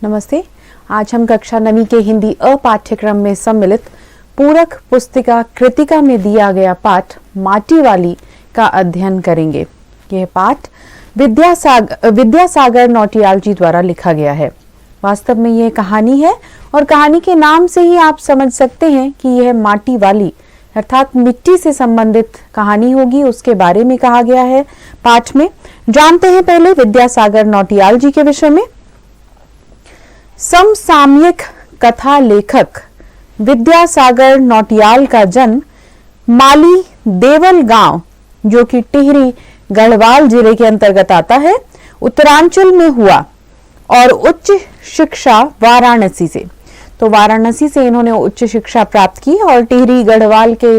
नमस्ते। आज हम कक्षा 9वीं के हिंदी अ पाठ्यक्रम में सम्मिलित पूरक पुस्तिका कृतिका में दिया गया पाठ माटी वाली का अध्ययन करेंगे। यह पाठ विद्यासागर नौटियाल जी द्वारा लिखा गया है। वास्तव में यह कहानी है और कहानी के नाम से ही आप समझ सकते हैं कि यह माटी वाली अर्थात मिट्टी से संबंधित कहानी होगी। उसके बारे में कहा गया है पाठ में। जानते हैं पहले विद्यासागर नौटियाल जी के विषय में। समसामयिक कथा लेखक विद्यासागर नौटियाल का जन्म माली देवल गांव, जो कि टिहरी गढ़वाल जिले के अंतर्गत आता है, उत्तरांचल में हुआ और उच्च शिक्षा वाराणसी से। तो वाराणसी से इन्होंने उच्च शिक्षा प्राप्त की और टिहरी गढ़वाल के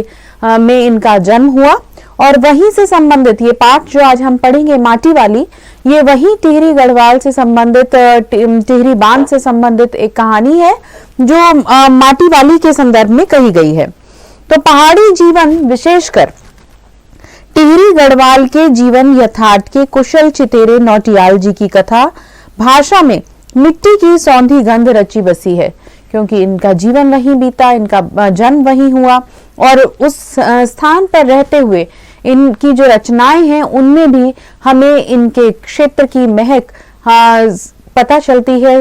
में इनका जन्म हुआ। और वहीं से संबंधित ये पाठ जो आज हम पढ़ेंगे माटी वाली, ये वही टिहरी गढ़वाल से संबंधित टिहरी बांध से संबंधित एक कहानी है जो माटी वाली के संदर्भ में कही गई है। तो पहाड़ी जीवन, विशेषकर टिहरी गढ़वाल के जीवन यथार्थ के कुशल चितेरे नौटियाल जी की कथा भाषा में मिट्टी की सौंधी गंध रची बसी है, क्योंकि इनका जीवन वहीं बीता, इनका जन्म वहीं हुआ और उस स्थान पर रहते हुए इनकी जो रचनाएं हैं उनमें भी हमें इनके क्षेत्र की महक पता चलती है,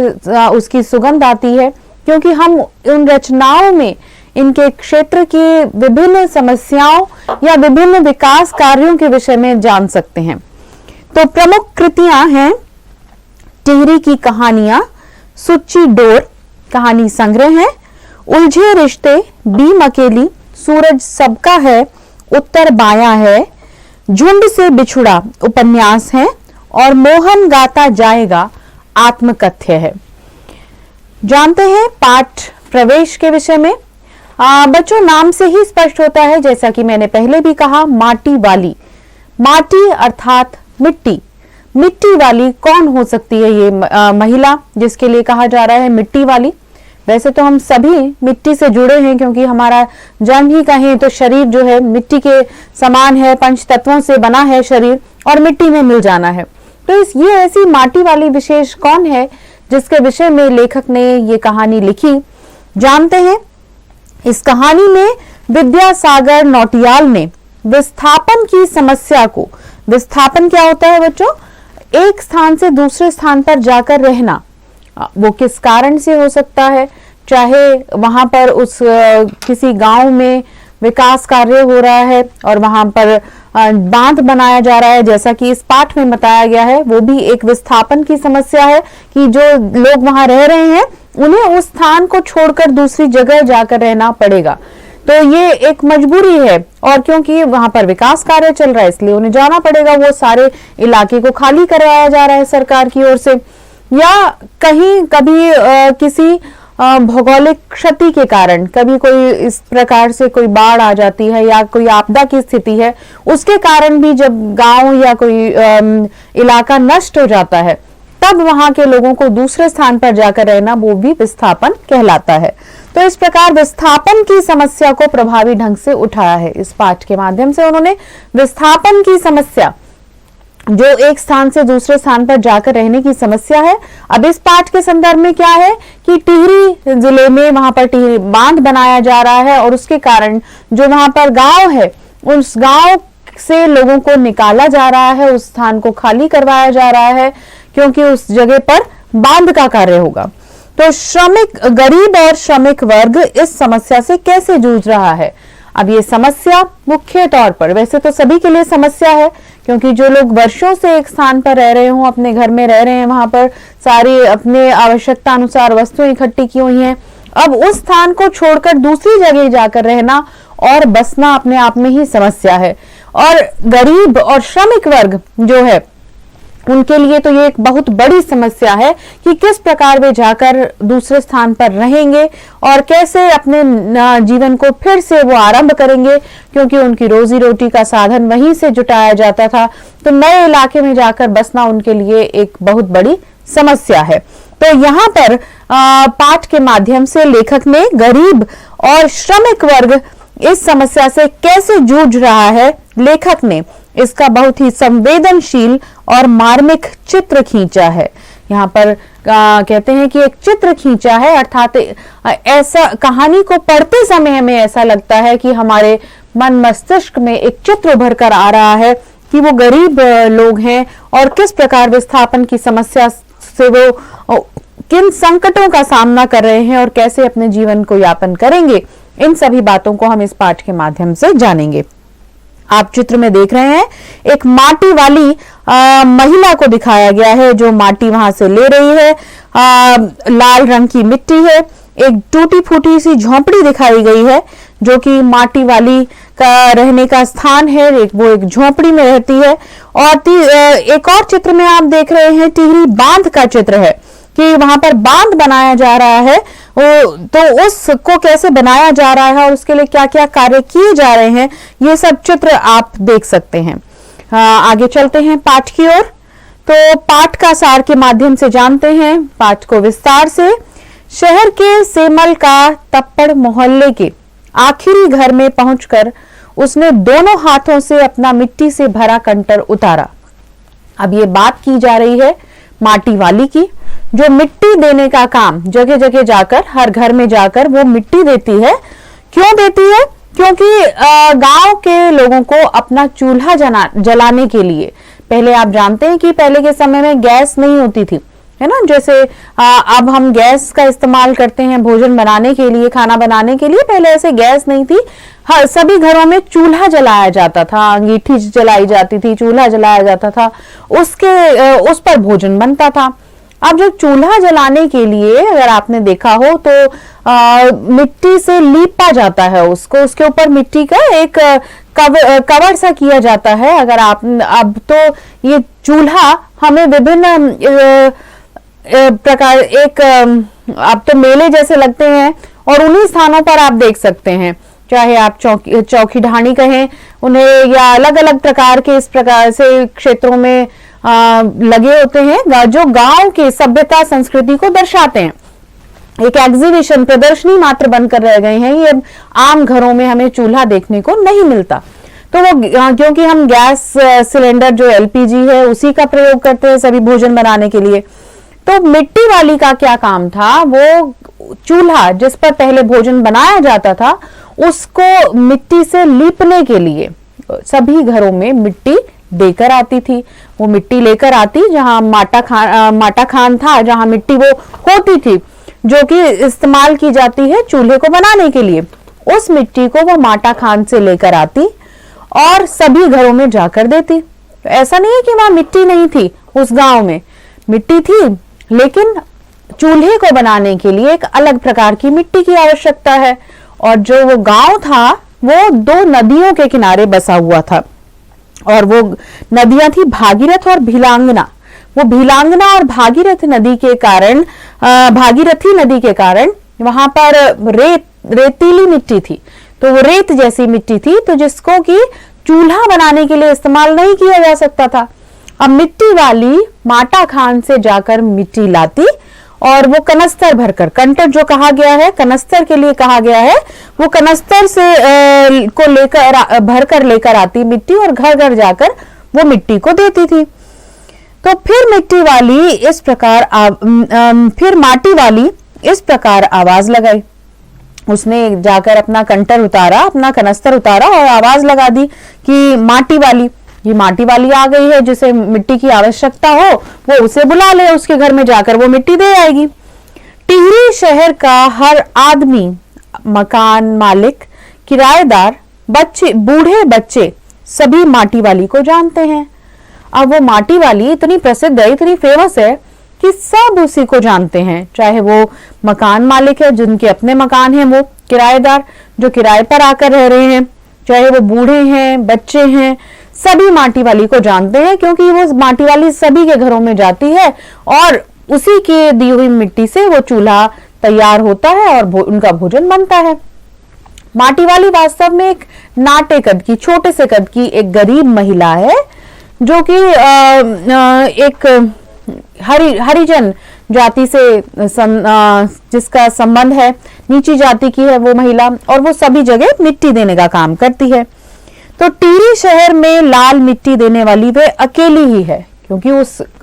उसकी सुगंध आती है, क्योंकि हम उन रचनाओं में इनके क्षेत्र की विभिन्न समस्याओं या विभिन्न विकास कार्यों के विषय में जान सकते हैं। तो प्रमुख कृतियां हैं टिहरी की कहानियां, सुच्ची डोर कहानी संग्रह है, उलझे रिश्ते, बीम अकेली, सूरज सबका है, उत्तर बाया है, झुंड से बिछुड़ा उपन्यास है और मोहन गाता जाएगा आत्मकथ्य है। जानते हैं पाठ प्रवेश के विषय में। बच्चों, नाम से ही स्पष्ट होता है, जैसा कि मैंने पहले भी कहा, माटी वाली। माटी अर्थात मिट्टी। मिट्टी वाली कौन हो सकती है? ये महिला जिसके लिए कहा जा रहा है मिट्टी वाली। वैसे तो हम सभी मिट्टी से जुड़े हैं, क्योंकि हमारा जन्म ही कहें तो शरीर जो है मिट्टी के समान है, पंच तत्वों से बना है शरीर और मिट्टी में मिल जाना है। तो ये ऐसी माटी वाली विशेष कौन है जिसके विषय में लेखक ने ये कहानी लिखी? जानते हैं। इस कहानी में विद्यासागर नौटियाल ने विस्थापन की समस्या को, विस्थापन क्या होता है बच्चों? एक स्थान से दूसरे स्थान पर जाकर रहना। वो किस कारण से हो सकता है, चाहे वहां पर उस किसी गांव में विकास कार्य हो रहा है और वहां पर बांध बनाया जा रहा है, जैसा कि इस पाठ में बताया गया है, वो भी एक विस्थापन की समस्या है कि जो लोग वहां रह रहे हैं उन्हें उस स्थान को छोड़कर दूसरी जगह जाकर रहना पड़ेगा। तो ये एक मजबूरी है और क्योंकि वहां पर विकास कार्य चल रहा है इसलिए उन्हें जाना पड़ेगा। वो सारे इलाके को खाली करवाया जा रहा है सरकार की ओर से, या कहीं कभी किसी भौगोलिक क्षति के कारण कभी कोई इस प्रकार से कोई बाढ़ आ जाती है या कोई आपदा की स्थिति है, उसके कारण भी जब गांव या कोई इलाका नष्ट हो जाता है तब वहां के लोगों को दूसरे स्थान पर जाकर रहना, वो भी विस्थापन कहलाता है। तो इस प्रकार विस्थापन की समस्या को प्रभावी ढंग से उठाया है इस पाठ के माध्यम से। उन्होंने विस्थापन की समस्या, जो एक स्थान से दूसरे स्थान पर जाकर रहने की समस्या है। अब इस पाठ के संदर्भ में क्या है कि टिहरी जिले में वहां पर टिहरी बांध बनाया जा रहा है और उसके कारण जो वहां पर गांव है उस गांव से लोगों को निकाला जा रहा है, उस स्थान को खाली करवाया जा रहा है, क्योंकि उस जगह पर बांध का कार्य होगा। तो श्रमिक, गरीब और श्रमिक वर्ग इस समस्या से कैसे जूझ रहा है? अब ये समस्या मुख्य तौर पर, वैसे तो सभी के लिए समस्या है, क्योंकि जो लोग वर्षों से एक स्थान पर रह रहे हों, अपने घर में रह रहे हैं, वहां पर सारी अपने आवश्यकता अनुसार वस्तुएं इकट्ठी की हुई हैं, अब उस स्थान को छोड़कर दूसरी जगह जाकर रहना और बसना अपने आप में ही समस्या है। और गरीब और श्रमिक वर्ग जो है उनके लिए तो ये एक बहुत बड़ी समस्या है कि किस प्रकार वे जाकर दूसरे स्थान पर रहेंगे और कैसे अपने जीवन को फिर से वो आरंभ करेंगे, क्योंकि उनकी रोजी रोटी का साधन वहीं से जुटाया जाता था। तो नए इलाके में जाकर बसना उनके लिए एक बहुत बड़ी समस्या है। तो यहाँ पर पाठ के माध्यम से लेखक ने गरीब और श्रमिक वर्ग इस समस्या से कैसे जूझ रहा है, लेखक ने इसका बहुत ही संवेदनशील और मार्मिक चित्र खींचा है। यहाँ पर कहते हैं कि एक चित्र खींचा है, अर्थात ऐसा कहानी को पढ़ते समय हमें ऐसा लगता है कि हमारे मन मस्तिष्क में एक चित्र उभर कर आ रहा है कि वो गरीब लोग हैं और किस प्रकार विस्थापन की समस्या से वो किन संकटों का सामना कर रहे हैं और कैसे अपने जीवन को यापन करेंगे। इन सभी बातों को हम इस पाठ के माध्यम से जानेंगे। आप चित्र में देख रहे हैं एक माटी वाली महिला को दिखाया गया है जो माटी वहां से ले रही है। लाल रंग की मिट्टी है, एक टूटी फूटी सी झोंपड़ी दिखाई गई है जो कि माटी वाली का रहने का स्थान है, वो एक झोंपड़ी में रहती है। और एक और चित्र में आप देख रहे हैं टिहरी बांध का चित्र है कि वहां पर बांध बनाया जा रहा है, तो उसको कैसे बनाया जा रहा है और उसके लिए क्या क्या कार्य किए जा रहे हैं, ये सब चित्र आप देख सकते हैं। आगे चलते हैं पाठ की ओर। तो पाठ का सार के माध्यम से जानते हैं पाठ को विस्तार से। शहर के सेमल का तप्पड़ मोहल्ले के आखिरी घर में पहुंचकर उसने दोनों हाथों से अपना मिट्टी से भरा कंटर उतारा। अब ये बात की जा रही है माटी वाली की, जो मिट्टी देने का काम जगह जगह जाकर, हर घर में जाकर वो मिट्टी देती है। क्यों देती है? क्योंकि गांव के लोगों को अपना चूल्हा जलाने के लिए, पहले आप जानते हैं कि पहले के समय में गैस नहीं होती थी, है ना। जैसे अब हम गैस का इस्तेमाल करते हैं भोजन बनाने के लिए, खाना बनाने के लिए, पहले ऐसे गैस नहीं थी। हर सभी घरों में चूल्हा जलाया जाता था, अंगीठी जलाई जाती थी, चूल्हा जलाया जाता था, उस पर भोजन बनता था। अब जब चूल्हा जलाने के लिए, अगर आपने देखा हो तो मिट्टी से लीपा जाता है उसको, उसके ऊपर मिट्टी का एक कवर सा किया जाता है। अगर आप अब तो ये चूल्हा हमें विभिन्न प्रकार अब तो मेले जैसे लगते हैं और उन्हीं स्थानों पर आप देख सकते हैं, चाहे आप चौकी ढाणी कहें उन्हें, या अलग अलग प्रकार के इस प्रकार से क्षेत्रों में लगे होते हैं जो गांव के सभ्यता संस्कृति को दर्शाते हैं। एक एग्जीबिशन, प्रदर्शनी मात्र बनकर रह गए हैं। ये आम घरों में हमें चूल्हा देखने को नहीं मिलता। तो वो क्योंकि हम गैस सिलेंडर जो एलपीजी है उसी का प्रयोग करते हैं सभी भोजन बनाने के लिए। तो मिट्टी वाली का क्या काम था? वो चूल्हा जिस पर पहले भोजन बनाया जाता था उसको मिट्टी से लीपने के लिए सभी घरों में मिट्टी देकर आती थी। वो मिट्टी लेकर आती, जहां माटा खान था, जहां मिट्टी वो होती थी जो कि इस्तेमाल की जाती है चूल्हे को बनाने के लिए, उस मिट्टी को वो माटा खान से लेकर आती और सभी घरों में जाकर देती। तो ऐसा नहीं है कि वहां मिट्टी नहीं थी, उस गांव में मिट्टी थी, लेकिन चूल्हे को बनाने के लिए एक अलग प्रकार की मिट्टी की आवश्यकता है। और जो वो गांव था वो दो नदियों के किनारे बसा हुआ था और वो नदियां थी भागीरथ और भीलांगना। वो भीलांगना और भागीरथी नदी के कारण वहां पर रेतीली मिट्टी थी, तो वो रेत जैसी मिट्टी थी, तो जिसको कि चूल्हा बनाने के लिए इस्तेमाल नहीं किया जा सकता था। अब मिट्टी वाली माटा खान से जाकर मिट्टी लाती और वो कनस्तर भरकर, कंटर जो कहा गया है, कनस्तर के लिए कहा गया है, वो कनस्तर से को लेकर भरकर लेकर आती मिट्टी और घर घर जाकर वो मिट्टी को देती थी। तो फिर माटी वाली इस प्रकार आवाज लगाई। उसने जाकर अपना कंटर उतारा, अपना कनस्तर उतारा और आवाज लगा दी कि ये माटी वाली आ गई है, जिसे मिट्टी की आवश्यकता हो वो उसे बुला ले, उसके घर में जाकर वो मिट्टी दे आएगी। टिहरी शहर का हर आदमी, मकान मालिक, किराएदार, बच्चे, बूढ़े बच्चे सभी माटी वाली को जानते हैं। अब वो माटी वाली इतनी प्रसिद्ध है, इतनी फेमस है कि सब उसी को जानते हैं, चाहे वो मकान मालिक है जिनके अपने मकान हैं, वो किराएदार जो किराए पर आकर रह रहे हैं, चाहे वो बूढ़े हैं, बच्चे हैं, सभी माटी वाली को जानते हैं, क्योंकि वो माटी वाली सभी के घरों में जाती है और उसी के दी हुई मिट्टी से वो चूल्हा तैयार होता है और उनका भोजन बनता है। माटी वाली वास्तव में एक नाटे कद की, छोटे से कद की एक गरीब महिला है, जो कि एक हरिजन जाति से जिसका संबंध है, नीची जाति की है वो महिला, और वो सभी जगह मिट्टी देने का काम करती है। तो टिहरी शहर में लाल मिट्टी देने वाली वे अकेली ही है, क्योंकि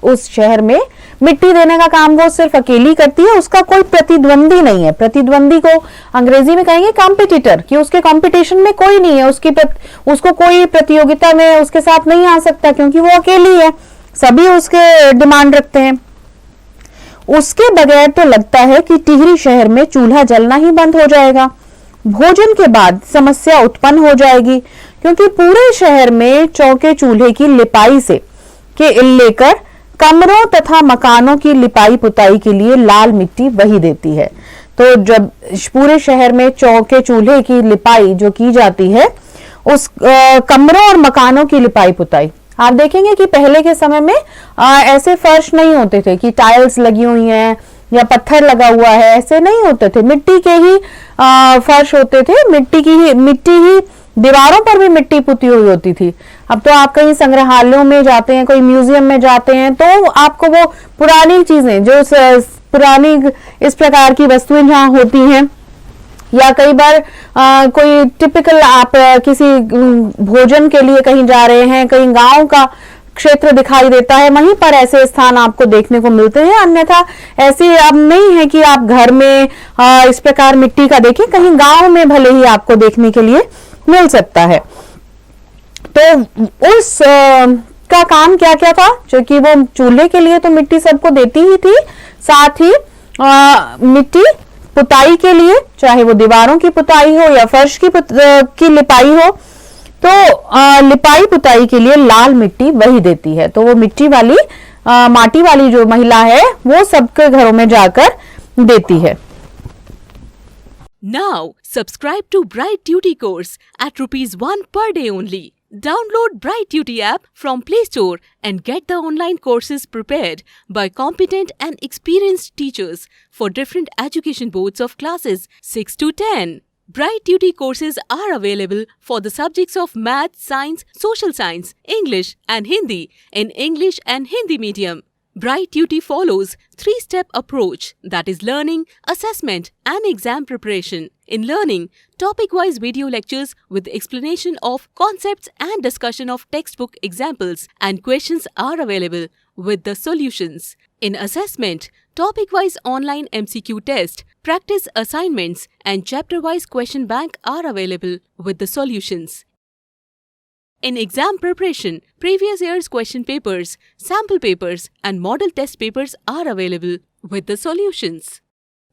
उस शहर में मिट्टी देने का काम वो सिर्फ अकेली करती है, उसका कोई प्रतिद्वंदी नहीं है। प्रतिद्वंदी को अंग्रेजी में कहेंगे कॉम्पिटिटर, कि उसके कंपटीशन में कोई नहीं है, उसको कोई प्रतियोगिता में उसके साथ नहीं आ सकता, क्योंकि वो अकेली है, सभी उसके डिमांड रखते हैं। उसके बगैर तो लगता है कि टिहरी शहर में चूल्हा जलना ही बंद हो जाएगा। भोजन के बाद समस्या उत्पन्न हो जाएगी, क्योंकि पूरे शहर में चौके चूल्हे की लिपाई से लेकर कमरों तथा मकानों की लिपाई पुताई के लिए लाल मिट्टी वही देती है। तो जब पूरे शहर में चौके चूल्हे की लिपाई जो की जाती है, उस कमरों और मकानों की लिपाई पुताई, आप देखेंगे कि पहले के समय में ऐसे फर्श नहीं होते थे कि टाइल्स लगी हुई हैं या पत्थर लगा हुआ है, ऐसे नहीं होते थे। मिट्टी के ही फर्श होते थे, मिट्टी ही दीवारों पर भी मिट्टी पुती हुई होती थी। अब तो आप कहीं संग्रहालयों में जाते हैं, कोई म्यूजियम में जाते हैं, तो आपको वो पुरानी चीजें जो पुरानी इस प्रकार की वस्तुएं जहां होती हैं, या कई बार कोई टिपिकल आप किसी भोजन के लिए कहीं जा रहे हैं, कहीं गांव का क्षेत्र दिखाई देता है, वहीं पर ऐसे स्थान आपको देखने को मिलते हैं। अन्यथा ऐसे अब नहीं है कि आप घर में इस प्रकार मिट्टी का देखें, कहीं गांव में भले ही आपको देखने के लिए मिल सकता है। तो उस का काम क्या क्या था, जो कि वो चूल्हे के लिए तो मिट्टी सबको देती ही थी, साथ ही मिट्टी पुताई के लिए, चाहे वो दीवारों की पुताई हो या फर्श की लिपाई हो, तो लिपाई पुताई के लिए लाल मिट्टी वही देती है। तो वो मिट्टी वाली माटी वाली जो महिला है वो सबके घरों में जाकर देती है। Now subscribe to Bright Duty course at ₹1 per day only. Download Bright Duty app from Play Store and get the online courses prepared by competent and experienced teachers for different education boards of classes 6 to 10. Bright Duty courses are available for the subjects of Math, Science, Social Science, English and Hindi in English and Hindi medium. Bright Duty follows 3-step approach, that is learning, assessment and exam preparation. In learning, topic-wise video lectures with explanation of concepts and discussion of textbook examples and questions are available with the solutions. In assessment, topic-wise online MCQ test, practice assignments and chapter-wise question bank are available with the solutions. In exam preparation, previous year's question papers, sample papers and model test papers are available with the solutions.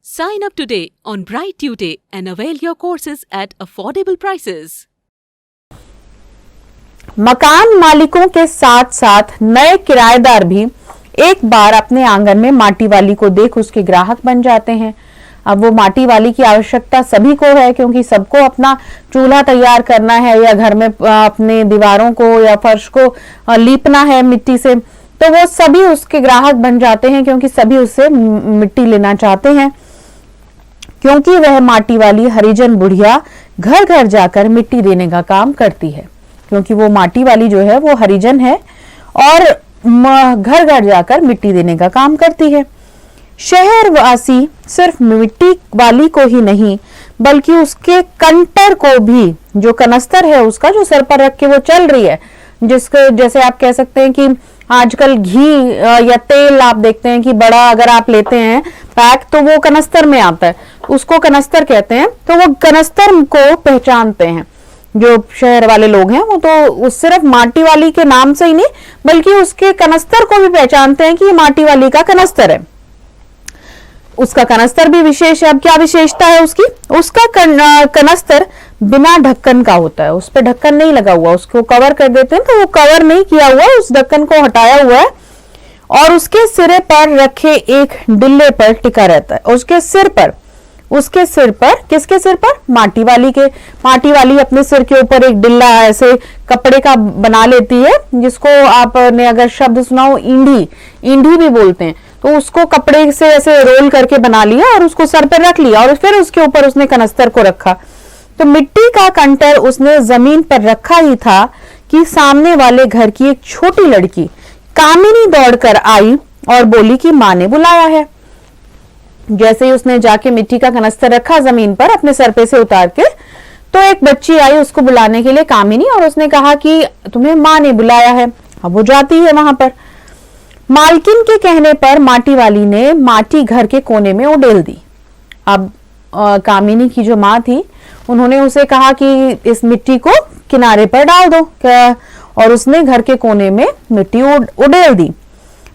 Sign up today on Bright Tutor and avail your courses at affordable prices. मकान मालिकों के साथ साथ नए किराएदार भी एक बार अपने आंगन में माटी वाली को देख उसके ग्राहक बन जाते हैं। अब वो माटी वाली की आवश्यकता सभी को है, क्योंकि सबको अपना चूल्हा तैयार करना है या घर में अपने दीवारों को या फर्श को लीपना है मिट्टी से, तो वो सभी उसके ग्राहक बन जाते हैं, क्योंकि सभी उससे मिट्टी लेना चाहते हैं। क्योंकि वह माटी वाली हरिजन बुढ़िया घर घर जाकर मिट्टी देने का काम करती है, क्योंकि वो माटी वाली जो है वो हरिजन है और घर घर जाकर मिट्टी देने का काम करती है। शहरवासी सिर्फ मिट्टी वाली को ही नहीं, बल्कि उसके कंटर को भी, जो कनस्तर है उसका, जो सर पर रख के वो चल रही है, जिसको जैसे आप कह सकते हैं कि आजकल घी या तेल आप देखते हैं कि बड़ा अगर आप लेते हैं पैक, तो वो कनस्तर में आता है, उसको कनस्तर कहते हैं। तो वो कनस्तर को पहचानते हैं जो शहर वाले लोग हैं, वो तो उस सिर्फ माटी वाली के नाम से ही नहीं, बल्कि उसके कनस्तर को भी पहचानते हैं कि ये माटी वाली का कनस्तर है। उसका कनस्तर भी विशेष है। अब क्या विशेषता है उसकी? उसका कनस्तर बिना ढक्कन का होता है, उस पर ढक्कन नहीं लगा हुआ, उसको कवर कर देते हैं, तो वो कवर नहीं किया हुआ, उस ढक्कन को हटाया हुआ है और उसके सिरे पर रखे एक डिल्ले पर टिका रहता है। उसके सिर पर किसके सिर पर? माटी वाली के। माटी वाली अपने सिर के ऊपर एक डिल्ला ऐसे कपड़े का बना लेती है, जिसको आपने अगर शब्द सुना हो ईंढी भी बोलते हैं, तो उसको कपड़े से ऐसे रोल करके बना लिया और उसको सर पर रख लिया और फिर उसके ऊपर उसने कनस्तर को रखा। तो मिट्टी का कंटर उसने जमीन पर रखा ही था कि सामने वाले घर की एक छोटी लड़की कामिनी दौड़कर आई और बोली कि माँ ने बुलाया है। जैसे ही उसने जाके मिट्टी का कनस्तर रखा जमीन पर अपने सर पे से उतार के, तो एक बच्ची आई उसको बुलाने के लिए, कामिनी, और उसने कहा कि तुम्हें माँ ने बुलाया है। अब वो जाती है वहां पर, मालकिन के कहने पर माटी वाली ने माटी घर के कोने में उड़ेल दी। अब कामिनी की जो माँ थी उन्होंने उसे कहा कि इस मिट्टी को किनारे पर डाल दो, और उसने घर के कोने में मिट्टी उड़ेल दी।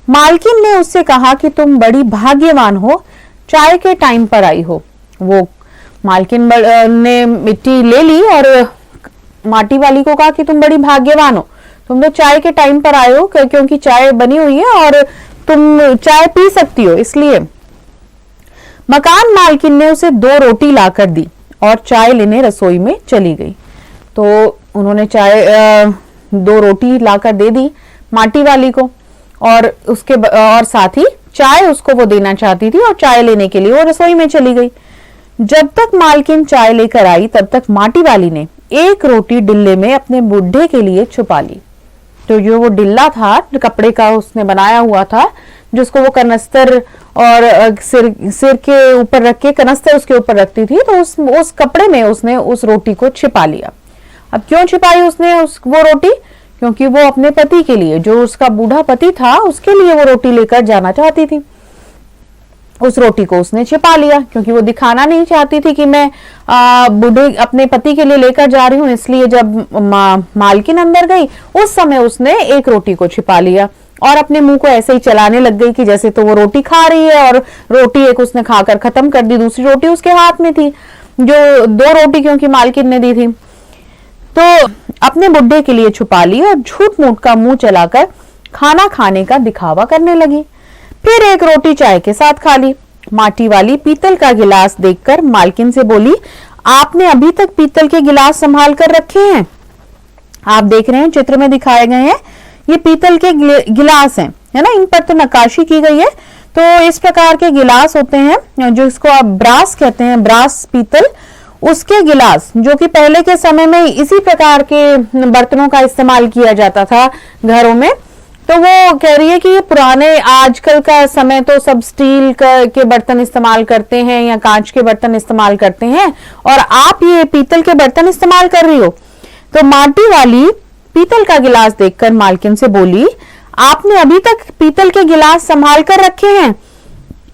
मालकिन ने उससे कहा कि तुम बड़ी भाग्यवान हो, चाय के टाइम पर आई हो। वो मालकिन ने मिट्टी ले ली और माटी वाली को कहा कि तुम बड़ी भाग्यवान हो, तुम तो चाय के टाइम पर आए हो, क्योंकि चाय बनी हुई है और तुम चाय पी सकती हो इसलिए। मकान मालकिन ने उसे 2 रोटी लाकर दी और चाय लेने रसोई में चली गई। तो उन्होंने 2 रोटी लाकर दे दी माटी वाली को, और साथ ही चाय उसको वो देना चाहती थी, और चाय लेने के लिए वो रसोई में चली गई। जब तक मालकिन चाय लेकर आई तब तक माटी वाली ने 1 रोटी डिल्ले में अपने बुढ़े के लिए छुपा ली। तो जो वो डिल्ला था, कपड़े का उसने बनाया हुआ था, जिसको वो कनस्तर और सिर के ऊपर रख के कनस्तर उसके ऊपर रखती थी, तो उस कपड़े में उसने उस रोटी को छिपा लिया। अब क्यों छिपाई उसने वो रोटी? क्योंकि वो अपने पति के लिए, जो उसका बूढ़ा पति था, उसके लिए वो रोटी लेकर जाना चाहती थी। उस रोटी को उसने छिपा लिया क्योंकि वो दिखाना नहीं चाहती थी कि मैं बूढ़े अपने पति के लिए लेकर जा रही हूँ। इसलिए जब मालकिन अंदर गई उस समय उसने 1 रोटी को छिपा लिया और अपने मुंह को ऐसे ही चलाने लग गई कि जैसे तो वो रोटी खा रही है, और रोटी एक उसने खाकर खत्म कर दी, दूसरी रोटी उसके हाथ में थी, जो 2 रोटी क्योंकि मालकिन ने दी थी। तो अपने बुढ़े के लिए छुपा ली और झूठ मूठ का मुंह चलाकर खाना खाने का दिखावा करने लगी। फिर 1 रोटी चाय के साथ खा ली। माटी वाली पीतल का गिलास देखकर मालकिन से बोली, आपने अभी तक पीतल के गिलास संभाल कर रखे हैं? आप देख रहे हैं चित्र में दिखाए गए हैं, ये पीतल के गिलास हैं, है ना, इन पर तो नक्काशी की गई है। तो इस प्रकार के गिलास होते हैं जो इसको आप ब्रास कहते हैं, ब्रास पीतल, उसके गिलास, जो कि पहले के समय में इसी प्रकार के बर्तनों का इस्तेमाल किया जाता था घरों में। तो वो कह रही है कि ये पुराने, आजकल का समय तो सब स्टील के बर्तन इस्तेमाल करते हैं या कांच के बर्तन इस्तेमाल करते हैं, और आप ये पीतल के बर्तन इस्तेमाल कर रही हो। तो माटी वाली पीतल का गिलास देखकर मालकिन से बोली, आपने अभी तक पीतल के गिलास संभाल कर रखे हैं?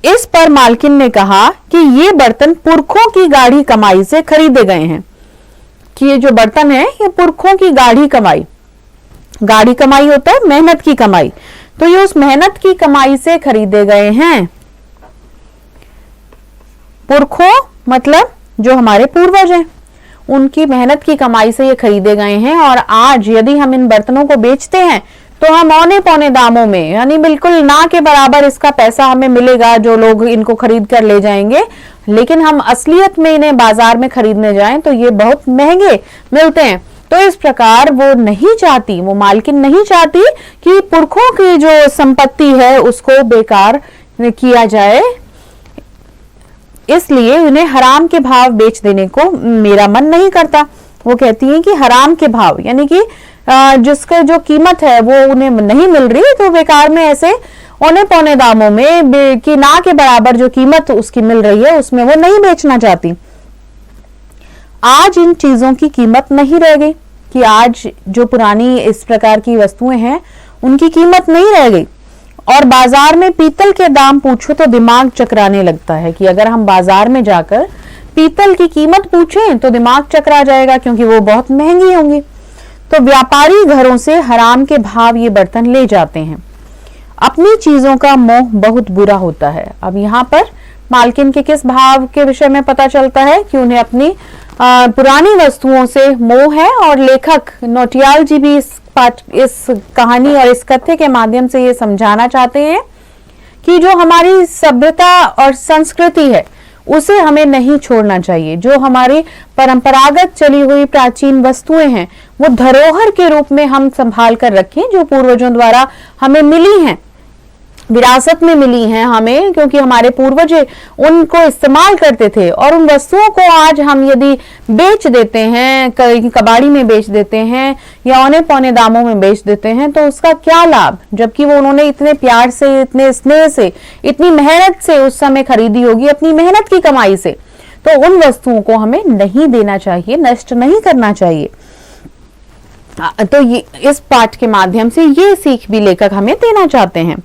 इस पर मालकिन ने कहा कि ये बर्तन पुरखों की गाढ़ी कमाई से खरीदे गए हैं, कि ये जो बर्तन है ये पुरखों की गाढ़ी कमाई, गाढ़ी कमाई होता है मेहनत की कमाई, तो ये उस मेहनत की कमाई से खरीदे गए हैं। पुरखों मतलब जो हमारे पूर्वज हैं, उनकी मेहनत की कमाई से ये खरीदे गए हैं, और आज यदि हम इन बर्तनों को बेचते हैं तो हम औने पौने दामों में, यानी बिल्कुल ना के बराबर इसका पैसा हमें मिलेगा, जो लोग इनको खरीद कर ले जाएंगे। लेकिन हम असलियत में इन्हें बाजार में खरीदने जाएं तो ये बहुत महंगे मिलते हैं। तो इस प्रकार वो नहीं चाहती, वो मालकिन नहीं चाहती कि पुरखों की जो संपत्ति है उसको बेकार किया जाए, इसलिए उन्हें हराम के भाव बेच देने को मेरा मन नहीं करता। वो कहती है कि हराम के भाव, यानी कि जिसका जो कीमत है वो उन्हें नहीं मिल रही, तो बेकार में ऐसे औने पौने दामों में कि ना के बराबर जो कीमत उसकी मिल रही है उसमें वो नहीं बेचना चाहती। आज इन चीजों की कीमत नहीं रह गई, कि आज जो पुरानी इस प्रकार की वस्तुएं हैं उनकी कीमत नहीं रह गई। और बाजार में पीतल के दाम पूछो तो दिमाग चकराने लगता है, कि अगर हम बाजार में जाकर पीतल की कीमत पूछें तो दिमाग चकरा जाएगा, क्योंकि वो बहुत महंगी होंगी। तो व्यापारी घरों से हराम के भाव ये बर्तन ले जाते हैं। अपनी चीजों का मोह बहुत बुरा होता है। अब यहाँ पर मालकिन के किस भाव के विषय में पता चलता है कि उन्हें अपनी पुरानी वस्तुओं से मोह है, और लेखक नौटियाल जी भी इस कहानी और इस कथ्य के माध्यम से ये समझाना चाहते हैं कि जो हमारी सभ्यता और संस्कृति है उसे हमें नहीं छोड़ना चाहिए। जो हमारी परंपरागत चली हुई प्राचीन वस्तुएं हैं वो धरोहर के रूप में हम संभाल कर रखें, जो पूर्वजों द्वारा हमें मिली हैं, विरासत में मिली हैं हमें, क्योंकि हमारे पूर्वज उनको इस्तेमाल करते थे। और उन वस्तुओं को आज हम यदि बेच देते हैं, कबाड़ी में बेच देते हैं या औने पौने दामों में बेच देते हैं, तो उसका क्या लाभ, जबकि वो उन्होंने इतने प्यार से, इतने स्नेह से, इतनी मेहनत से उस समय खरीदी होगी, अपनी मेहनत की कमाई से। तो उन वस्तुओं को हमें नहीं देना चाहिए, नष्ट नहीं करना चाहिए। तो इस पाठ के माध्यम से ये सीख भी लेखक हमें देना चाहते हैं।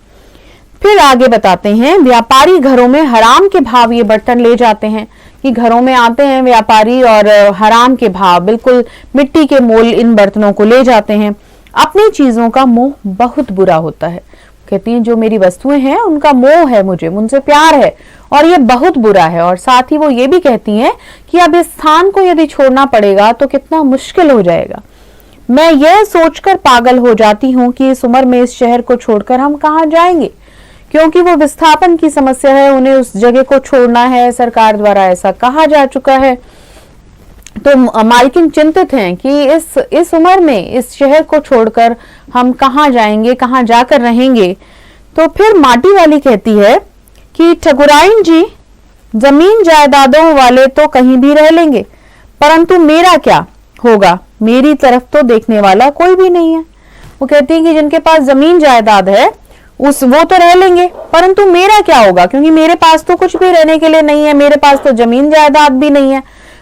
फिर आगे बताते हैं, व्यापारी घरों में हराम के भाव ये बर्तन ले जाते हैं, कि घरों में आते हैं व्यापारी और हराम के भाव, बिल्कुल मिट्टी के मोल इन बर्तनों को ले जाते हैं। अपनी चीजों का मोह बहुत बुरा होता है। कहती हैं जो मेरी वस्तुएं हैं उनका मोह है, मुझे उनसे प्यार है और ये बहुत बुरा है। और साथ ही वो ये भी कहती हैं कि अब इस स्थान को यदि छोड़ना पड़ेगा तो कितना मुश्किल हो जाएगा। मैं यह सोचकर पागल हो जाती हूँ कि इस उम्र में इस शहर को छोड़कर हम कहाँ जाएंगे, क्योंकि वो विस्थापन की समस्या है, उन्हें उस जगह को छोड़ना है, सरकार द्वारा ऐसा कहा जा चुका है। तो मालकिन चिंतित हैं कि इस उम्र में इस शहर को छोड़कर हम कहाँ जाएंगे, कहाँ जाकर रहेंगे। तो फिर माटी वाली कहती है कि ठकुराइन जी, जमीन जायदादों वाले तो कहीं भी रह लेंगे, परंतु मेरा क्या होगा, मेरी तरफ तो देखने वाला कोई भी नहीं है। वो कहती है कि जिनके पास जमीन जायदाद है वो तो रह लेंगे, परंतु मेरा क्या होगा, क्योंकि मेरे पास तो कुछ भी रहने के लिए नहीं है, मेरे पास तो जमीन जायदाद भी नहीं है।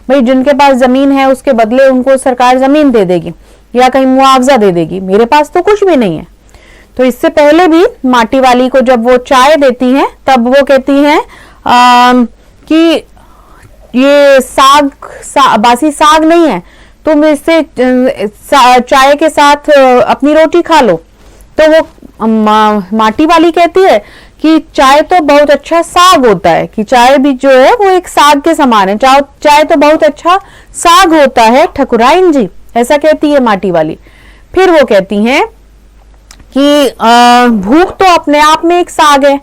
भाई जिनके पास जमीन है उसके बदले उनको सरकार जमीन दे देगी या कहीं मुआवजा दे देगी, मेरे पास तो कुछ भी नहीं है। तो इससे पहले भी माटी वाली को जब वो चाय देती हैं तब वो कहती हैं कि ये बासी साग नहीं है, तुम इससे चाय के साथ अपनी रोटी खा लो। तो वो माटी वाली कहती है कि चाय तो बहुत अच्छा साग होता है, कि चाय भी जो है वो एक साग के समान है, चाय तो बहुत अच्छा साग होता है ठकुराइन जी, ऐसा कहती है माटी वाली। फिर वो कहती हैं कि भूख तो अपने आप में एक साग है,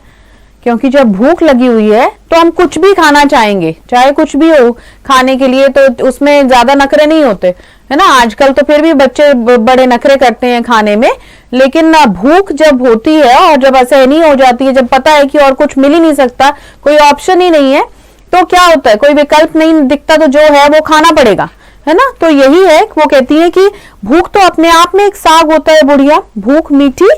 क्योंकि जब भूख लगी हुई है तो हम कुछ भी खाना चाहेंगे, चाहे कुछ भी हो खाने के लिए, तो उसमें ज्यादा नखरे नहीं होते है ना। आजकल तो फिर भी बच्चे बड़े नखरे करते हैं खाने में, लेकिन भूख जब होती है और जब असहनीय हो जाती है, जब पता है कि और कुछ मिल ही नहीं सकता, कोई ऑप्शन ही नहीं है, तो क्या होता है, कोई विकल्प नहीं दिखता, तो जो है वो खाना पड़ेगा, है ना। तो यही है, वो कहती है कि भूख तो अपने आप में एक साग होता है बुढ़िया, भूख मीठी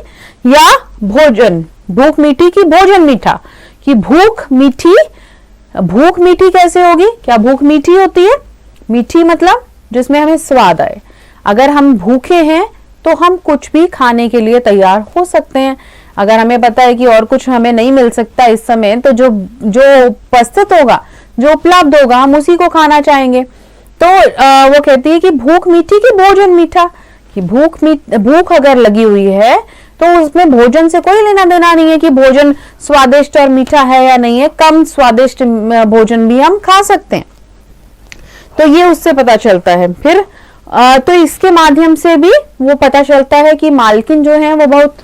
या भोजन, भूख मीठी की भोजन मीठा, कि भूख मीठी कैसे होगी, क्या भूख मीठी होती है, मीठी मतलब जिसमें हमें स्वाद आए। अगर हम भूखे हैं तो हम कुछ भी खाने के लिए तैयार हो सकते हैं। अगर हमें पता है कि और कुछ हमें नहीं मिल सकता इस समय, तो जो उपस्थित होगा, जो उपलब्ध होगा, हम उसी को खाना चाहेंगे। तो वो कहती है कि भूख मीठी की भोजन मीठा, कि भूख अगर लगी हुई है तो उसमें भोजन से कोई लेना देना नहीं है कि भोजन स्वादिष्ट और मीठा है या नहीं है, कम स्वादिष्ट भोजन भी हम खा सकते हैं। तो ये उससे पता चलता है। फिर तो इसके माध्यम से भी वो पता चलता है कि मालकिन जो है वो बहुत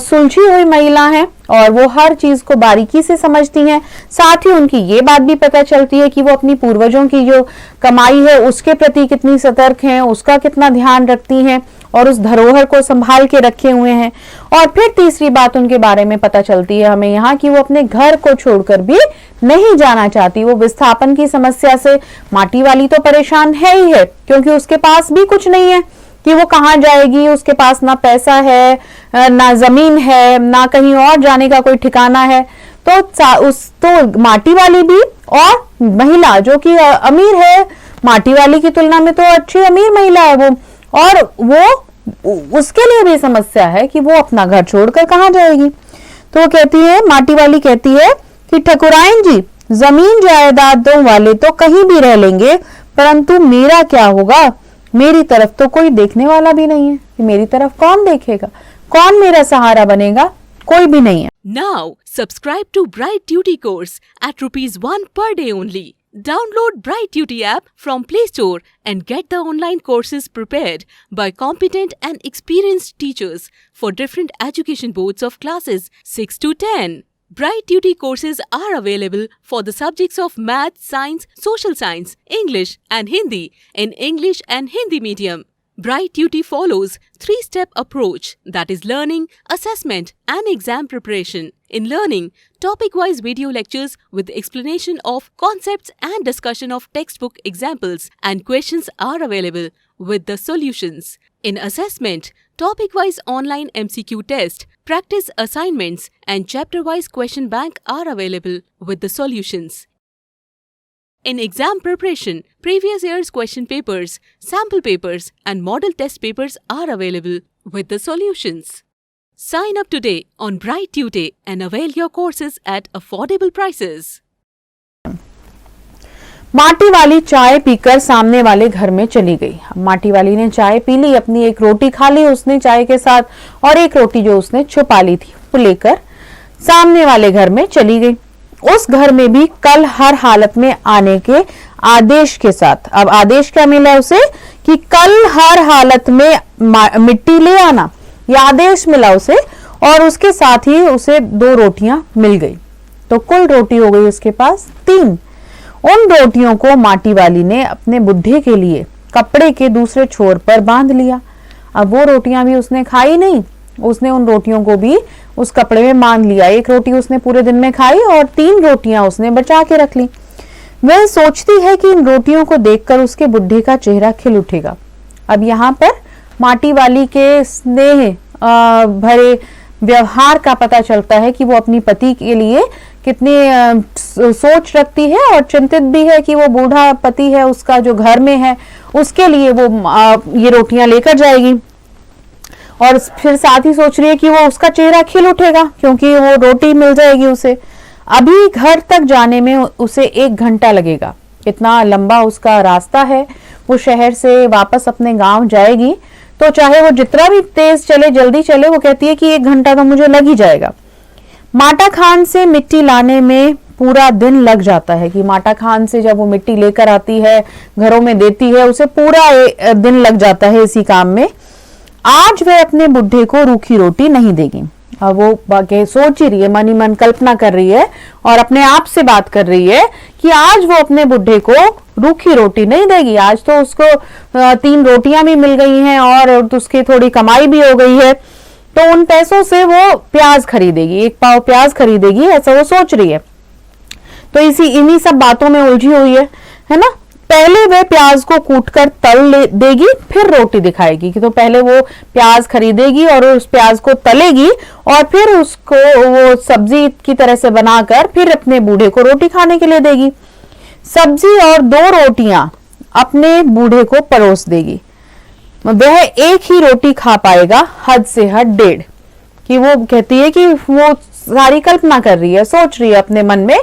सुलझी हुई महिला है और वो हर चीज को बारीकी से समझती हैं। साथ ही उनकी ये बात भी पता चलती है कि वो अपनी पूर्वजों की जो कमाई है उसके प्रति कितनी सतर्क हैं, उसका कितना ध्यान रखती हैं और उस धरोहर को संभाल के रखे हुए हैं। और फिर तीसरी बात उनके बारे में पता चलती है हमें यहाँ कि वो अपने घर को छोड़कर भी नहीं जाना चाहती। वो विस्थापन की समस्या से माटी वाली तो परेशान है ही है, क्योंकि उसके पास भी कुछ नहीं है कि वो कहाँ जाएगी, उसके पास ना पैसा है, ना जमीन है, ना कहीं और जाने का कोई ठिकाना है। तो माटी वाली भी और महिला जो कि अमीर है, माटी वाली की तुलना में तो अच्छी अमीर महिला है वो, और वो उसके लिए भी समस्या है कि वो अपना घर छोड़कर कहाँ जाएगी। तो वो कहती है, माटी वाली कहती है कि ठकुराइन जी, जमीन जायदादों वाले तो कहीं भी रह लेंगे, परंतु मेरा क्या होगा, मेरी तरफ तो कोई देखने वाला भी नहीं है। कि मेरी तरफ कौन देखेगा, कौन मेरा सहारा बनेगा, कोई भी नहीं है। Now, subscribe to Bright Duty course at ₹1 per day only. Download Bright Duty app from Play Store and get the online courses prepared by competent and experienced teachers for different education boards of classes 6 to 10. Bright Duty courses are available for the subjects of Math, Science, Social Science, English and Hindi in English and Hindi medium. Bright Duty follows 3-step approach, that is learning, assessment and exam preparation. In learning, topic-wise video lectures with explanation of concepts and discussion of textbook examples and questions are available with the solutions. In assessment, topic-wise online MCQ test, practice assignments and chapter-wise question bank are available with the solutions. In exam preparation, previous year's question papers, sample papers and model test papers are available with the solutions. Sign up today on Bright Tutor and avail your courses at affordable prices. माटी वाली चाय पीकर सामने वाले घर में चली गई। माटी वाली ने चाय पी ली, अपनी एक रोटी खा ली उसने चाय के साथ, और एक रोटी जो उसने छुपा ली थी वो लेकर सामने वाले घर में चली गई। उस घर में भी कल हर हालत में आने के आदेश के साथ, अब आदेश क्या मिला उसे कि कल हर हालत में मिट्टी ले आना, यह आदेश मिला उसे, और उसके साथ ही उसे 2 रोटियां मिल गई। तो कुल रोटी हो गई उसके पास 3। उन रोटियों को माटी वाली ने अपने बुढ़े के लिए कपड़े के दूसरे छोर पर बांध लिया। अब वो रोटियां भी उसने खाई नहीं, उसने उन रोटियों को भी उस कपड़े में बांध लिया। 1 रोटी उसने पूरे दिन में खाई और 3 रोटियां उसने बचा के रख ली। वह सोचती है कि इन रोटियों को देखकर उसके बुढ़े का चेहरा खिल उठेगा। अब यहाँ पर माटी वाली के स्नेह भरे व्यवहार का पता चलता है कि वो अपनी पति के लिए कितनी सोच रखती है और चिंतित भी है कि वो बूढ़ा पति है उसका जो घर में है, उसके लिए वो ये रोटियां लेकर जाएगी। और फिर साथ ही सोच रही है कि वो उसका चेहरा खिल उठेगा क्योंकि वो रोटी मिल जाएगी उसे। अभी घर तक जाने में उसे 1 घंटा लगेगा, इतना लंबा उसका रास्ता है। वो शहर से वापस अपने गांव जाएगी तो चाहे वो जितना भी तेज चले, जल्दी चले, वो कहती है कि 1 घंटा तो मुझे लग ही जाएगा। माटा खान से मिट्टी लाने में पूरा दिन लग जाता है कि माटा खान से जब वो मिट्टी लेकर आती है, घरों में देती है, उसे पूरा दिन लग जाता है इसी काम में। आज वह अपने बुढ़े को रूखी रोटी नहीं देगी। अब वो बाकी सोच ही रही है, मन ही मन कल्पना कर रही है और अपने आप से बात कर रही है कि आज वो अपने बुढ़े को रूखी रोटी नहीं देगी। आज तो उसको 3 रोटियां भी मिल गई हैं और उसकी थोड़ी कमाई भी हो गई है, तो उन पैसों से वो प्याज खरीदेगी, 1 पाव प्याज खरीदेगी, ऐसा वो सोच रही है। तो इन्हीं सब बातों में उलझी हुई है ना। पहले वह प्याज को कूटकर तल देगी, फिर रोटी दिखाएगी। कि तो पहले वो प्याज खरीदेगी और उस प्याज को तलेगी और फिर उसको वो सब्जी की तरह से बनाकर फिर अपने बूढ़े को रोटी खाने के लिए देगी। सब्जी और 2 रोटियां अपने बूढ़े को परोस देगी। वह 1 ही रोटी खा पाएगा, हद से हद 1.5। कि वो कहती है कि वो सारी कल्पना कर रही है, सोच रही है अपने मन में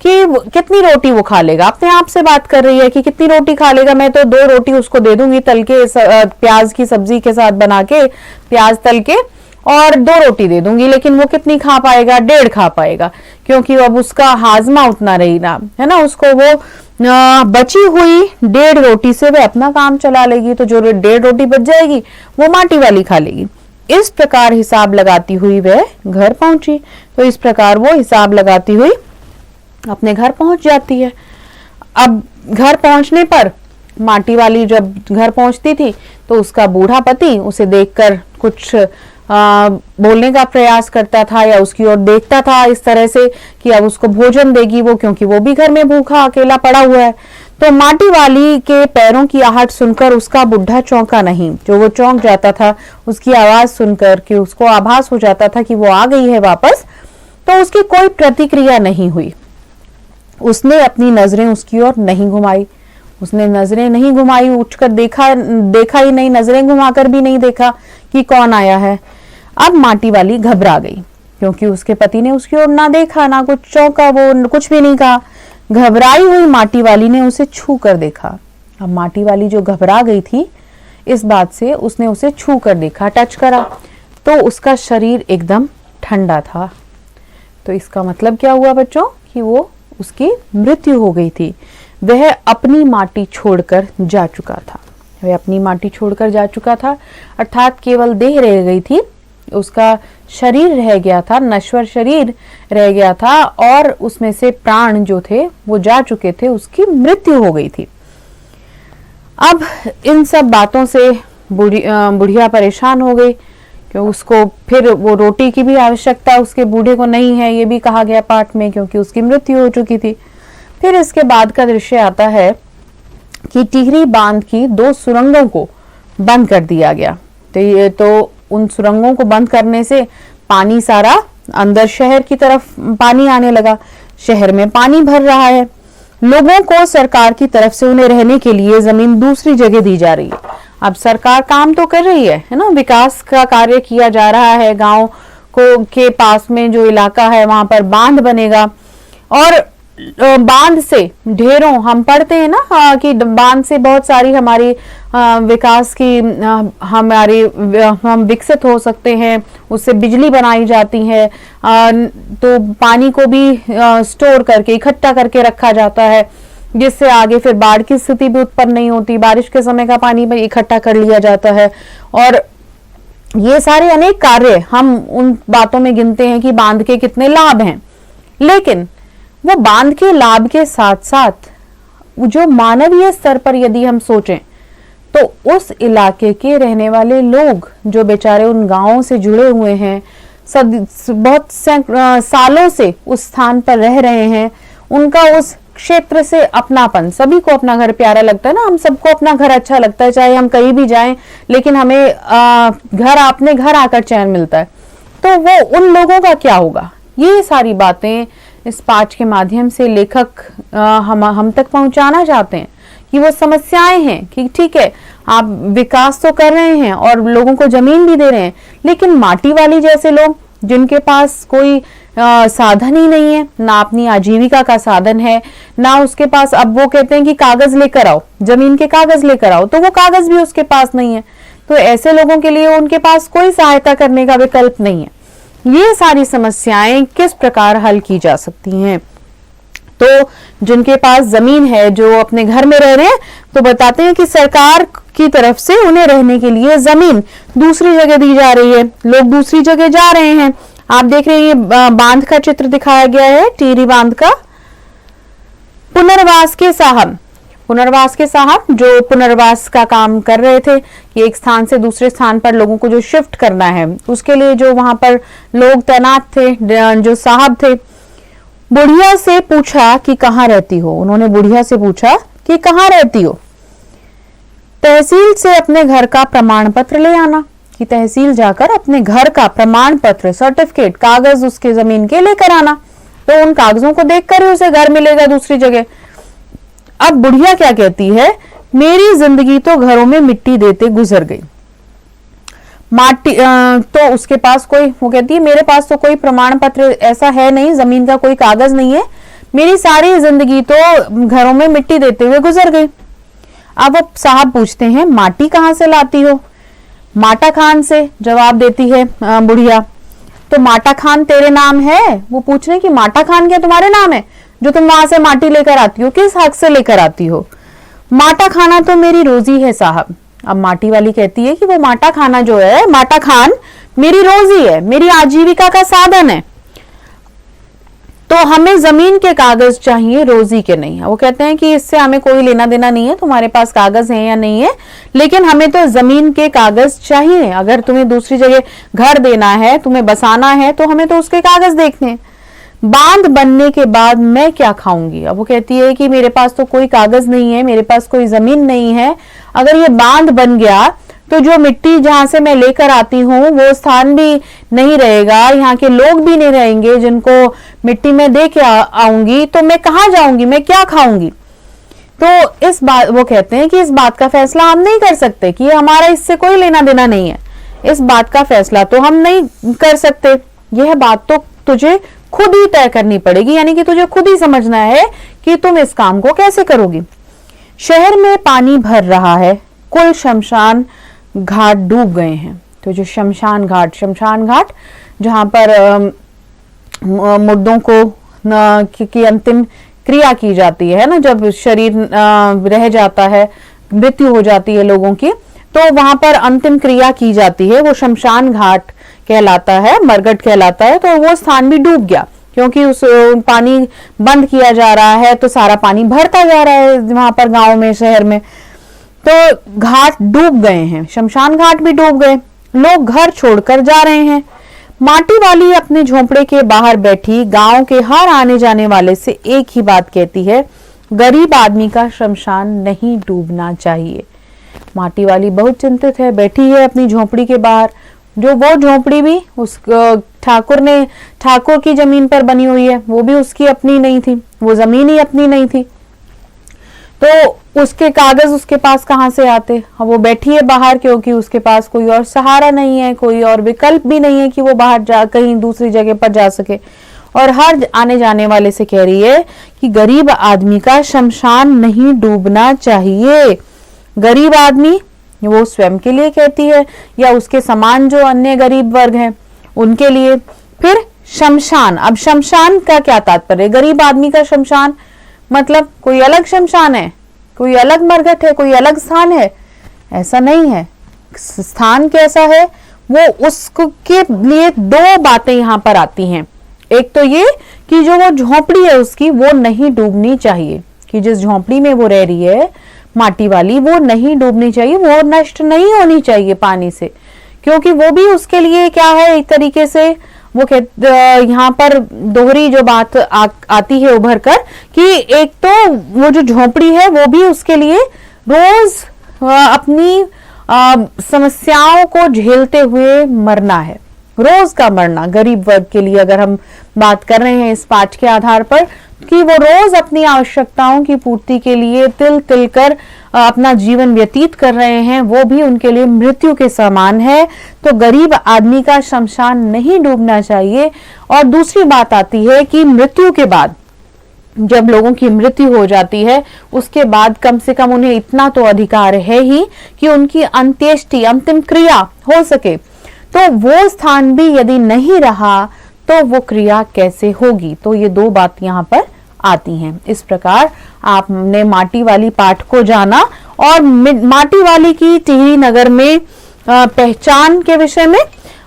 कि कितनी रोटी वो खा लेगा। अपने आप से बात कर रही है कि कितनी रोटी खा लेगा। मैं तो 2 रोटी उसको दे दूंगी तल के, प्याज की सब्जी के साथ बना के, प्याज तल के, और 2 रोटी दे दूंगी, लेकिन वो कितनी खा पाएगा? 1.5 खा पाएगा, क्योंकि अब उसका हाजमा उतना रही ना, है ना। उसको वो बची हुई 1.5 रोटी से वह अपना काम चला लेगी। तो जो 1.5 रोटी बच जाएगी वो माटी वाली खा लेगी। इस प्रकार हिसाब लगाती हुई वह घर पहुंची। तो इस प्रकार वो हिसाब लगाती हुई अपने घर पहुंच जाती है। अब घर पहुंचने पर माटी वाली जब घर पहुंचती थी तो उसका बूढ़ा पति उसे देखकर कुछ बोलने का प्रयास करता था या उसकी ओर देखता था इस तरह से कि अब उसको भोजन देगी वो, क्योंकि वो भी घर में भूखा अकेला पड़ा हुआ है। तो माटी वाली के पैरों की आहट सुनकर उसका बुढ़ा चौंका नहीं। जो वो चौंक जाता था उसकी आवाज सुनकर, कि उसको आभास हो जाता था कि वो आ गई है वापस, तो उसकी कोई प्रतिक्रिया नहीं हुई। उसने अपनी नजरें उसकी ओर नहीं घुमाई, उसने नजरें नहीं घुमाई, उठकर देखा ही नहीं, नजरें घुमाकर भी नहीं देखा कि कौन आया है। अब माटी वाली घबरा गई क्योंकि उसके पति ने उसकी ओर ना देखा, ना कुछ चौंका, वो कुछ भी नहीं कहा। घबराई हुई माटी वाली ने उसे छू कर देखा। अब माटी वाली जो घबरा गई थी इस बात से, उसने उसे छू कर देखा, टच करा, तो उसका शरीर एकदम ठंडा था। तो इसका मतलब क्या हुआ बच्चों कि वो उसकी मृत्यु हो गई थी। वह अपनी माटी छोड़कर जा चुका था। वह अपनी माटी छोड़कर जा चुका था, अर्थात केवल देह रह गई थी, उसका शरीर रह गया था, नश्वर शरीर रह गया था और उसमें से प्राण जो थे वो जा चुके थे, उसकी मृत्यु हो गई थी। अब इन सब बातों से बुढ़िया परेशान हो गई कि उसको फिर वो रोटी की भी आवश्यकता उसके बूढ़े को नहीं है, ये भी कहा गया पाठ में, क्योंकि उसकी मृत्यु हो चुकी थी। फिर इसके बाद का दृश्य आता है कि टिहरी बांध की 2 सुरंगों को बंद कर दिया गया। तो उन सुरंगों को बंद करने से पानी सारा अंदर शहर की तरफ पानी आने लगा। शहर में पानी भर रहा है। लोगों को सरकार की तरफ से उन्हें रहने के लिए जमीन दूसरी जगह दी जा रही है। अब सरकार काम तो कर रही है ना, विकास का कार्य किया जा रहा है, गांव को के पास में जो इलाका है वहां पर बांध बनेगा और बांध से ढेरों, हम पढ़ते हैं ना कि बांध से बहुत सारी हमारी विकास की हम विकसित हो सकते हैं, उससे बिजली बनाई जाती है, तो पानी को भी स्टोर करके इकट्ठा करके रखा जाता है, जिससे आगे फिर बाढ़ की स्थिति भी उत्पन्न नहीं होती, बारिश के समय का पानी भी इकट्ठा कर लिया जाता है। और ये सारे अनेक कार्य हम उन बातों में गिनते हैं कि बांध के कितने लाभ हैं, लेकिन वो बांध के लाभ के साथ साथ जो मानवीय स्तर पर यदि हम सोचें तो उस इलाके के रहने वाले लोग जो बेचारे उन गांवों से जुड़े हुए हैं, बहुत सालों से उस स्थान पर रह रहे हैं, उनका उस क्षेत्र से अपनापन, सभी को अपना घर प्यारा लगता है ना, हम सबको अपना घर अच्छा लगता है, चाहे हम कहीं भी जाएं, लेकिन हमें घर अपने घर आकर चैन मिलता है। तो वो उन लोगों का क्या होगा, ये सारी बातें इस पाठ के माध्यम से लेखक हम तक पहुंचाना चाहते हैं कि वो समस्याएं हैं कि ठीक है आप विकास तो कर रहे हैं और लोगों को जमीन भी दे रहे हैं, लेकिन माटी वाली जैसे लोग जिनके पास कोई साधन ही नहीं है, ना अपनी आजीविका का साधन है, ना उसके पास, अब वो कहते हैं कि कागज लेकर आओ, जमीन के कागज लेकर आओ, तो वो कागज भी उसके पास नहीं है, तो ऐसे लोगों के लिए उनके पास कोई सहायता करने का विकल्प नहीं है। ये सारी समस्याएं किस प्रकार हल की जा सकती हैं? तो जिनके पास जमीन है, जो अपने घर में रह रहे हैं, तो बताते हैं कि सरकार की तरफ से उन्हें रहने के लिए जमीन दूसरी जगह दी जा रही है, लोग दूसरी जगह जा रहे हैं। आप देख रहे हैं बांध का चित्र दिखाया गया है, टिहरी बांध का। पुनर्वास के साहब जो पुनर्वास का काम कर रहे थे कि एक स्थान से दूसरे स्थान पर लोगों को जो शिफ्ट करना है, उसके लिए जो वहां पर लोग तैनात थे, जो साहब थे, बुढ़िया से पूछा कि कहाँ रहती हो। उन्होंने बुढ़िया से पूछा कि कहाँ रहती हो। तहसील से अपने घर का प्रमाण पत्र ले आना, कि तहसील जाकर अपने घर का प्रमाण पत्र, सर्टिफिकेट, कागज उसके जमीन के लेकर आना, तो उन कागजों को देखकर ही उसे घर मिलेगा दूसरी जगह। अब बुढ़िया क्या कहती है, मेरी जिंदगी तो घरों में मिट्टी देते गुजर गई। माटी तो उसके पास कोई, वो कहती है मेरे पास तो कोई प्रमाण पत्र ऐसा है नहीं, जमीन का कोई कागज नहीं है, मेरी सारी जिंदगी तो घरों में मिट्टी देते हुए गुजर गई। अब वो साहब पूछते हैं माटी कहाँ से लाती हो? माटा खान से, जवाब देती है बुढ़िया। तो माटा खान तेरे नाम है? वो पूछ रहे कि माटा खान क्या तुम्हारे नाम है जो तुम वहां से माटी लेकर आती हो? किस हक से लेकर आती हो? माटा खाना तो मेरी रोजी है साहब। अब माटी वाली कहती है कि वो माटा खाना जो है, माटा खान मेरी रोजी है, मेरी आजीविका का साधन है, तो हमें जमीन के कागज चाहिए, रोजी के नहीं है। वो कहते हैं कि इससे हमें कोई लेना देना नहीं है, तुम्हारे पास कागज है या नहीं है, लेकिन हमें तो जमीन के कागज चाहिए। अगर तुम्हें दूसरी जगह घर देना है, तुम्हें बसाना है, तो हमें तो उसके कागज देखने हैं। बांध बनने के बाद मैं क्या खाऊंगी? अब वो कहती है कि मेरे पास तो कोई कागज नहीं है, मेरे पास कोई जमीन नहीं है, अगर ये बांध बन गया तो जो मिट्टी जहां से मैं लेकर आती हूँ वो स्थान भी नहीं रहेगा, यहाँ के लोग भी नहीं रहेंगे जिनको मिट्टी में दे के आऊंगी, तो मैं कहाँ जाऊंगी, मैं क्या खाऊंगी? तो इस बात, वो कहते हैं कि इस बात का फैसला हम नहीं कर सकते, कि हमारा इससे कोई लेना देना नहीं है, इस बात का फैसला तो हम नहीं कर सकते, यह बात तो तुझे खुद ही तय करनी पड़ेगी, यानी कि तुझे खुद ही समझना है कि तुम इस काम को कैसे करोगी। शहर में पानी भर रहा है, कुल शमशान घाट डूब गए हैं। तो जो शमशान घाट जहां पर मुर्दों को की अंतिम क्रिया की जाती है ना, जब शरीर रह जाता है, मृत्यु हो जाती है लोगों की, तो वहां पर अंतिम क्रिया की जाती है, वो शमशान घाट कहलाता है, मरघट कहलाता है। तो वो स्थान भी डूब गया क्योंकि उस पानी बंद किया जा रहा है, तो सारा पानी भरता जा रहा है वहां पर गांव में, शहर में, तो घाट डूब गए हैं, शमशान घाट भी डूब गए, लोग घर छोड़कर जा रहे हैं। माटी वाली अपने झोंपड़े के बाहर बैठी गांव के हर आने जाने वाले से एक ही बात कहती है, गरीब आदमी का शमशान नहीं डूबना चाहिए। माटी वाली बहुत चिंतित है, बैठी है अपनी झोंपड़ी के बाहर, जो वो झोंपड़ी भी उस ठाकुर की जमीन पर बनी हुई है, वो भी उसकी अपनी नहीं थी, वो जमीन ही अपनी नहीं थी। तो उसके कागज उसके पास कहाँ से आते? हाँ, वो बैठी है बाहर क्योंकि उसके पास कोई और सहारा नहीं है, कोई और विकल्प भी नहीं है कि वो बाहर जा कहीं दूसरी जगह पर जा सके। और हर आने जाने वाले से कह रही है कि गरीब आदमी का शमशान नहीं डूबना चाहिए। गरीब आदमी वो स्वयं के लिए कहती है या उसके समान जो अन्य गरीब वर्ग हैं उनके लिए। फिर शमशान, अब शमशान का क्या तात्पर्य? गरीब आदमी का शमशान मतलब कोई अलग शमशान है, कोई अलग मरघट है, कोई अलग स्थान है? ऐसा नहीं है। स्थान कैसा है वो उसके लिए दो बातें यहां पर आती हैं। एक तो ये कि जो वो झोपड़ी है उसकी वो नहीं डूबनी चाहिए, कि जिस झोपड़ी में वो रह रही है माटी वाली वो नहीं डूबनी चाहिए, वो नष्ट नहीं होनी चाहिए पानी से, क्योंकि वो भी उसके लिए क्या है, एक तरीके से वो यहाँ पर दोहरी जो बात आती है उभर कर कि एक तो वो जो झोपड़ी है वो भी उसके लिए रोज अपनी समस्याओं को झेलते हुए मरना है, रोज का मरना। गरीब वर्ग के लिए अगर हम बात कर रहे हैं इस पाठ के आधार पर कि वो रोज अपनी आवश्यकताओं की पूर्ति के लिए तिल तिल कर अपना जीवन व्यतीत कर रहे हैं, वो भी उनके लिए मृत्यु के समान है। तो गरीब आदमी का शमशान नहीं डूबना चाहिए। और दूसरी बात आती है कि मृत्यु के बाद, जब लोगों की मृत्यु हो जाती है उसके बाद कम से कम उन्हें इतना तो अधिकार है ही कि उनकी अंत्येष्टि, अंतिम क्रिया हो सके। तो वो स्थान भी यदि नहीं रहा तो वो क्रिया कैसे होगी? तो ये दो बात यहाँ पर आती हैं। इस प्रकार आपने माटी वाली पाठ को जाना और माटी वाली की टिहरी नगर में पहचान के विषय में,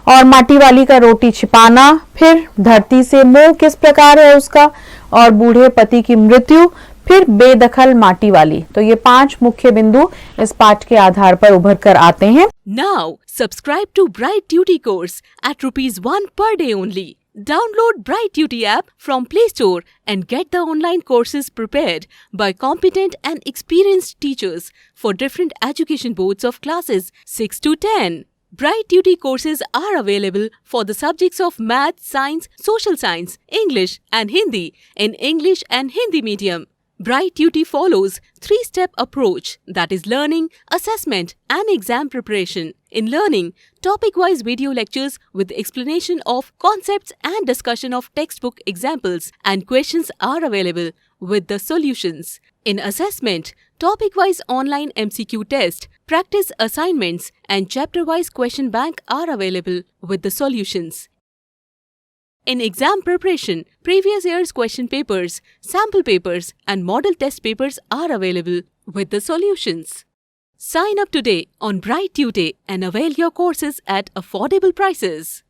और माटी वाली का रोटी छिपाना, फिर धरती से मोह किस प्रकार है उसका, और बूढ़े पति की मृत्यु, फिर बेदखल माटी वाली। तो ये 5 मुख्य बिंदु इस पाठ के आधार पर उभर कर आते हैं। Now, subscribe to Bright Duty course at ₹1 per day only. Download Bright Duty app from Play Store and get the online courses prepared by competent and experienced teachers for different education boards of classes 6 to 10. Bright Duty courses are available for the subjects of Math, Science, Social Science, English and Hindi in English and Hindi medium. Bright Duty follows 3-step approach, that is learning, assessment and exam preparation. In learning, topic-wise video lectures with explanation of concepts and discussion of textbook examples and questions are available with the solutions. In assessment, topic-wise online MCQ test, practice assignments and chapter-wise question bank are available with the solutions. In exam preparation, previous year's question papers, sample papers and model test papers are available with the solutions. Sign up today on Bright Tutor and avail your courses at affordable prices.